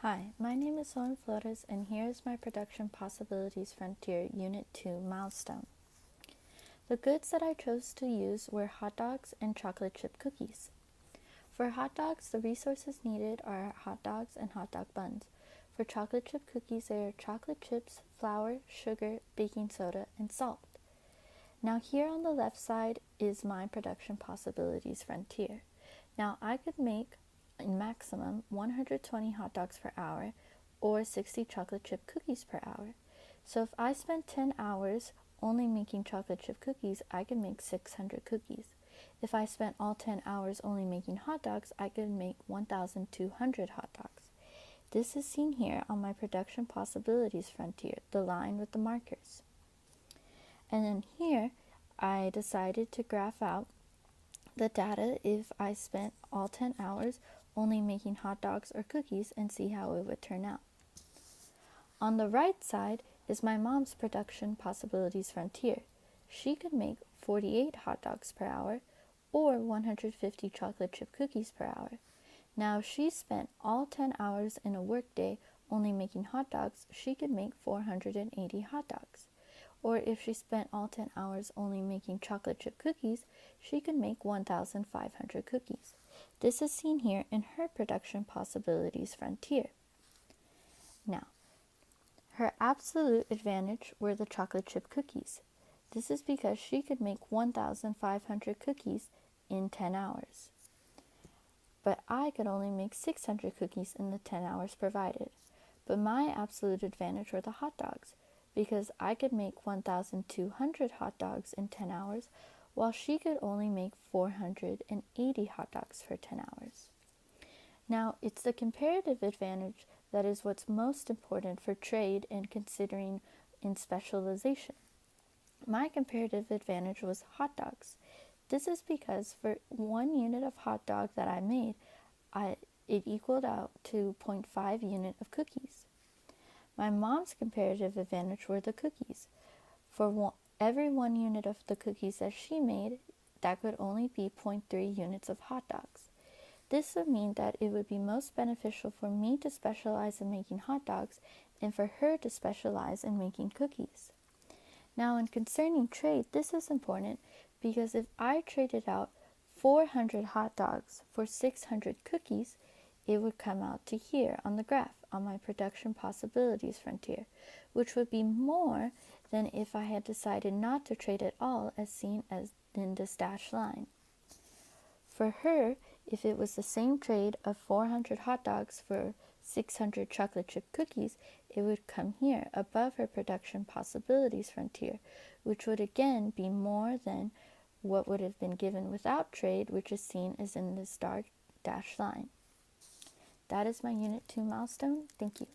Hi, my name is Soren Flores, and here is my Production Possibilities Frontier Unit 2 Milestone. The goods that I chose to use were hot dogs and chocolate chip cookies. For hot dogs, the resources needed are hot dogs and hot dog buns. For chocolate chip cookies, they are chocolate chips, flour, sugar, baking soda, and salt. Now here on the left side is my Production Possibilities Frontier. Now I could make in maximum 120 hot dogs per hour or 60 chocolate chip cookies per hour. So if I spent 10 hours only making chocolate chip cookies, I could make 600 cookies. If I spent all 10 hours only making hot dogs, I could make 1,200 hot dogs. This is seen here on my Production Possibilities Frontier, the line with the markers. And then here, I decided to graph out the data if I spent all 10 hours only making hot dogs or cookies and see how it would turn out. On the right side is my mom's Production Possibilities Frontier. She could make 48 hot dogs per hour or 150 chocolate chip cookies per hour. Now, if she spent all 10 hours in a workday only making hot dogs, she could make 480 hot dogs. Or if she spent all 10 hours only making chocolate chip cookies, she could make 1,500 cookies. This is seen here in her Production Possibilities Frontier. Now, her absolute advantage were the chocolate chip cookies. This is because she could make 1,500 cookies in 10 hours. But I could only make 600 cookies in the 10 hours provided. But my absolute advantage were the hot dogs, because I could make 1,200 hot dogs in 10 hours, while she could only make 480 hot dogs for 10 hours. Now, it's the comparative advantage that is what's most important for trade and considering in specialization. My comparative advantage was hot dogs. This is because for 1 unit of hot dog that I made, it equaled out to 0.5 unit of cookies. My mom's comparative advantage were the cookies. For every 1 unit of the cookies that she made, that could only be 0.3 units of hot dogs. This would mean that it would be most beneficial for me to specialize in making hot dogs and for her to specialize in making cookies. Now, in concerning trade, this is important because if I traded out 400 hot dogs for 600 cookies, it would come out to here on the graph on my Production Possibilities Frontier, which would be more than if I had decided not to trade at all, as seen as in this dashed line. For her, if it was the same trade of 400 hot dogs for 600 chocolate chip cookies, it would come here above her Production Possibilities Frontier, which would again be more than what would have been given without trade, which is seen as in this dark dashed line. That is my Unit 2 milestone. Thank you.